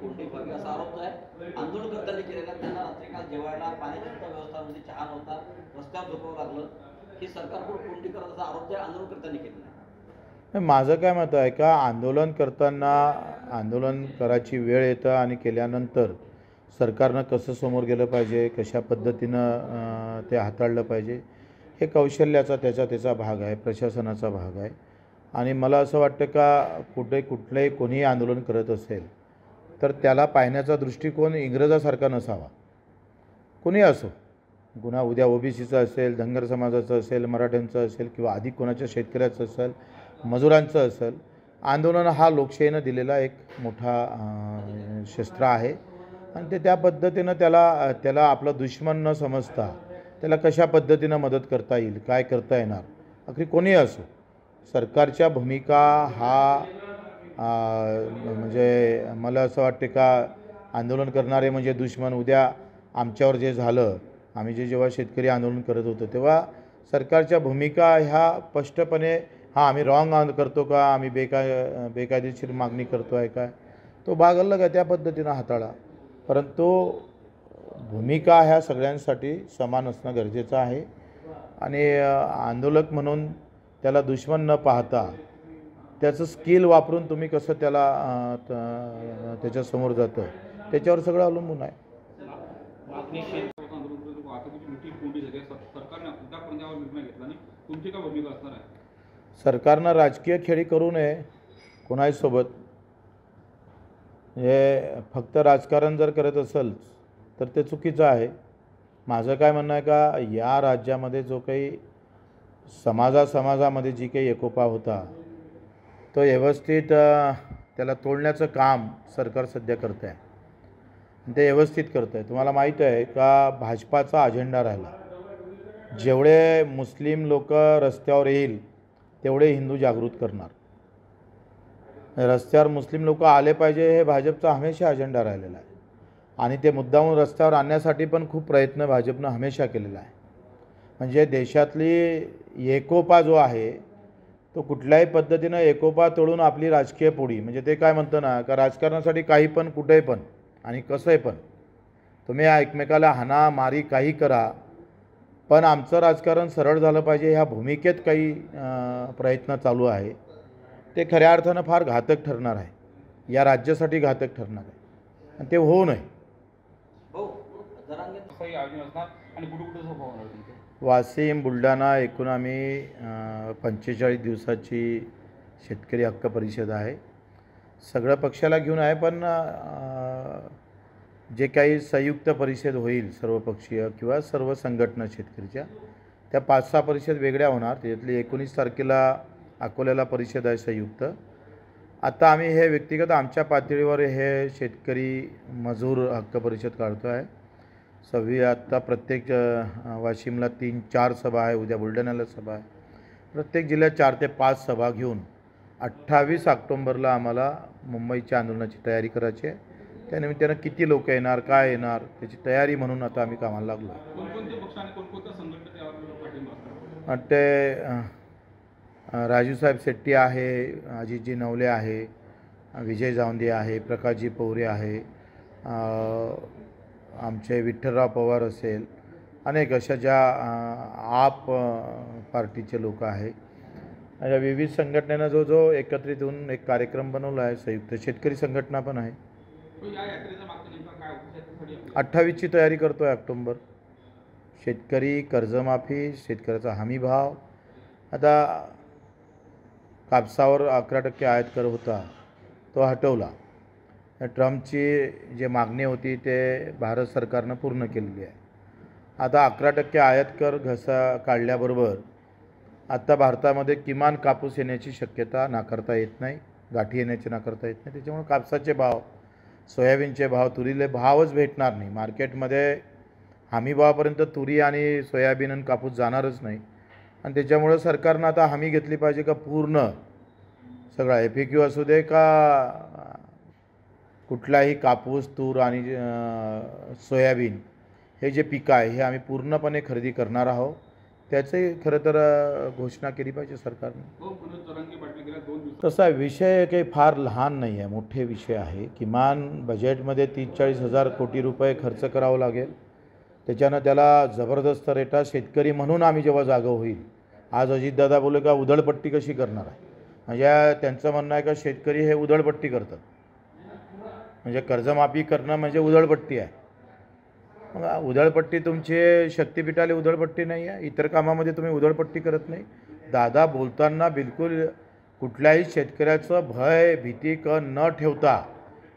कोंडी व्हावी असा आरोप आहे आंदोलनकर्त्यांनी केलेला. त्यांना रात्री काल जेवायला पाण्याची व्यवस्था नव्हती, चहा नव्हता, रस्त्यावर झोपावं लागलं. ही सरकारकडून कोंडी करण्याचा आरोप त्या आंदोलनकर्त्यांनी केलेला आहे. माझं काय मत आहे का आंदोलन करताना आंदोलन करायची वेळ येतं आणि केल्यानंतर सरकारनं कसं समोर गेलं पाहिजे, कशा पद्धतीनं ते हाताळलं पाहिजे, हे कौशल्याचा त्याचा भाग आहे, प्रशासनाचा भाग आहे. आणि मला असं वाटतं का कुठलंही कोणीही आंदोलन करत असेल तर त्याला पाहण्याचा दृष्टिकोन इंग्रजासारखा नसावा. कोणी असो, गुन्हा उद्या ओबीसीचा असेल, धनगर समाजाचं असेल, मराठ्यांचं असेल किंवा अधिक कोणाच्या शेतकऱ्याचं असेल, मजुरांचं असेल, आंदोलन हा लोकशाहीनं दिलेला एक मोठा शस्त्र आहे. आणि ते त्या पद्धतीनं त्याला आपला दुश्मन न समजता त्याला कशा पद्धतीनं मदत करता येईल, काय करता येणार, अगदी कोणी असो. सरकारच्या भूमिका हा म्हणजे मला असं वाटते का आंदोलन करणारे म्हणजे दुश्मन. उद्या आमच्यावर जे झालं, आम्ही जेव्हा शेतकरी आंदोलन करत होतो तेव्हा सरकारच्या भूमिका ह्या स्पष्टपणे आम्ही रॉंग करतो का, आम्ही बेकायदेशीर मागणी करतो आहे काय, तो भाग अलग आहे, त्या पद्धतीनं हाताळा. परंतु भूमिका ह्या सगळ्यांसाठी समान असणं गरजेचं आहे. आणि आंदोलक म्हणून त्याला दुश्मन न पाहता त्याचं स्किल वापरून तुम्ही कसं त्याच्यासमोर जातं त्याच्यावर सगळं अवलंबून आहे. सरकारनं राजकीय खेळी करू नये कोणासोबत. हे फक्त राजकारण जर करत असेल तर ते चुकीचं आहे. माझं काय म्हणणं आहे का या राज्यामध्ये जो काही समाजामध्ये जी काही एकोपा होता तो व्यवस्थित त्याला तोडण्याचं काम सरकार सध्या करत आहे. ते व्यवस्थित करत आहे. तुम्हाला माहीत आहे का भाजपाचा अजेंडा राहिला, जेवढे मुस्लिम लोक रस्त्यावर येईल तेवढे हिंदू जागृत करणार. रस्त्यावर मुस्लिम लोक आले पाहिजे हे भाजपचा हमेशा अजेंडा राहिलेला आहे. आणि ते मुद्दामून रस्त्यावर आणण्यासाठी पण खूप प्रयत्न भाजपनं हमेशा केलेला आहे. म्हणजे देशातली एकोपा जो आहे तो कुठल्याही पद्धतीनं एकोपा तोडून आपली राजकीय पोळी, म्हणजे ते काय म्हणतं ना का राजकारणासाठी काही पण कुठेही पण आणि कसंही पण तुम्ही एकमेकाला हाना मारी काही करा, पण आमचं राजकारण सरळ झालं पाहिजे ह्या भूमिकेत काही प्रयत्न चालू आहे. ते खऱ्या अर्थानं फार घातक ठरणार आहे, या राज्यासाठी घातक ठरणार आहे. आणि ते होऊ नये. वाशिम, बुलढाणा एकूण आम्ही 45 दिवसाची शेतकरी हक्क परिषद आहे. सगळं पक्षाला घेऊन आहे, पण जे काही संयुक्त परिषद होईल सर्वपक्षीय किंवा सर्व संघटना शेतकरीच्या, त्या 5-6 परिषद वेगळ्या होणार. त्यातली 19 तारखेला अकोल्याला परिषद आहे संयुक्त. आता आम्ही हे व्यक्तिगत आमच्या पातळीवर हे शेतकरी मजूर हक्क परिषद काढतो आहे. आत्ता प्रत्येक वाशिमला 3-4 सभा आहे, उद्या बुलढाण्याला सभा आहे. प्रत्येक जिल्ह्यात 4 ते 5 सभा घेऊन 28 ऑक्टोंबरला आम्हाला मुंबईच्या आंदोलनाची तयारी करायची आहे. त्यानिमित्तानं किती लोक येणार, काय येणार, त्याची तयारी म्हणून आता आम्ही कामाला लागलो. ते राजूसाहेब शेट्टी आहे, अजितजी नवले आहे, विजय जावंदे आहे, प्रकाशजी पवरे आहे, आमचे विठ्ठलराव पवार असेल, अनेक अशा ज्या आप पार्टीचे लोक आहे. अशा विविध संघटनेनं जो एकत्रित होऊन एक कार्यक्रम बनवला आहे. संयुक्त शेतकरी संघटना पण आहे. 28ची तयारी करतो आहे ऑक्टोंबर. शेतकरी कर्जमाफी, शेतकऱ्याचा हमी भाव. आता कापसावर 11% आयात कर होता तो हटवला. ट्रम्पची जे मागणी होती ते भारत सरकारनं पूर्ण केलेली आहे. आता 11% आयात कर काढल्याबरोबर आता भारतामध्ये किमान कापूस येण्याची शक्यता नाकारता येत नाही, गाठी येण्याची नाकारता येत नाही. त्याच्यामुळे कापसाचे भाव, सोयाबीनचे भाव, तुरीले भावच भेटणार नाही. मार्केटमध्ये हमी भावापर्यंत तुरी आणि सोयाबीन आणि कापूस जाणारच नाही. आणि त्याच्यामुळे सरकारनं आता हमी घेतली पाहिजे का पूर्ण सगळा FAQ असू दे का कुठलाही कापूस, तूर आणि सोयाबीन हे जे पिकं आहे हे आम्ही पूर्णपणे खरेदी करणार आहोत. त्याचे खरं तर घोषणा केली पाहिजे सरकारने. तसा विषय काही फार लहान नाही आहे, मोठे विषय आहे. किमान बजेटमध्ये 30-40 हजार कोटी रुपये खर्च करावं लागेल. त्याच्यानं त्याला जबरदस्त रेटा शेतकरी म्हणून आम्ही जेव्हा जागं होईल. आज अजितदादा बोलले का उधळपट्टी कशी करणार आहे, म्हणजे त्यांचं म्हणणं आहे का शेतकरी हे उधळपट्टी करतात, म्हणजे कर्जमाफी करणं म्हणजे उधळपट्टी आहे. मग उधळपट्टी तुमची शक्तिपीठाला उधळपट्टी नाही आहे, इतर कामामध्ये तुम्ही उधळपट्टी करत नाही. दादा बोलताना बिलकुल कुठल्याही शेतकऱ्याचं भय भीती न ठेवता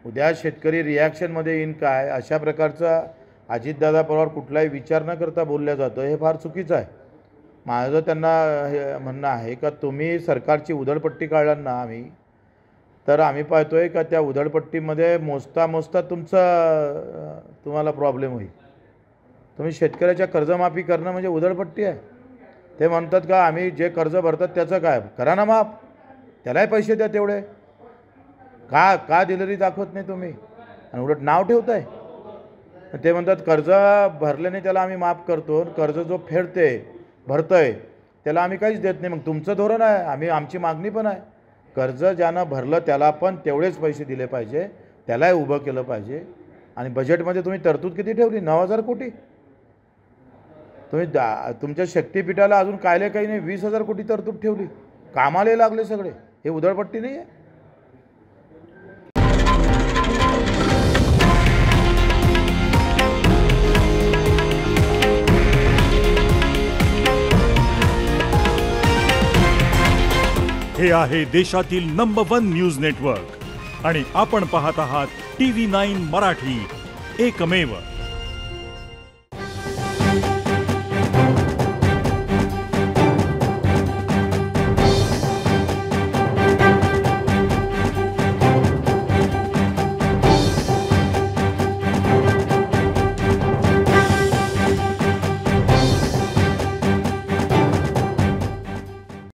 उद्या शेतकरी रिॲक्शनमध्ये येईन काय अशा प्रकारचा अजितदादा पवार कुठलाही विचार न करता बोलल्या जातं, हे फार चुकीचं आहे. माझं त्यांना हे म्हणणं आहे का तुम्ही सरकारची उधळपट्टी काढणार ना आम्ही, तर आम्ही पाहतोय का त्या उधळपट्टीमध्ये मोजता तुम्हाला प्रॉब्लेम होईल. तुम्ही शेतकऱ्याच्या कर्जमाफी करणं म्हणजे उधळपट्टी आहे. ते म्हणतात का आम्ही जे कर्ज भरतात त्याचं काय करा ना माफ, त्यालाही पैसे द्या तेवढे. का दिलेली दाखवत नाही तुम्ही आणि उलट नाव ठेवताय. ते म्हणतात कर्ज भरल्याने त्याला आम्ही माफ करतो, कर्ज जो भरतंय त्याला आम्ही काहीच देत नाही. मग तुमचं धोरण आहे, आमची मागणी पण आहे, कर्ज ज्यानं भरलं त्याला पण तेवढेच पैसे दिले पाहिजे, त्यालाही उभं केलं पाहिजे. आणि बजेटमध्ये तुम्ही तरतूद किती ठेवली? 9,000 कोटी. तुम्ही तुमच्या शक्तिपीठाला अजून काही नाही 20,000 कोटी तरतूद ठेवली. कामाला लागले सगळे. हे उधळपट्टी नाही आहे. हे आहे देशातील नंबर 1 न्यूज नेटवर्क आणि आपण पाहत आहात TV9 मराठी, एकमेव.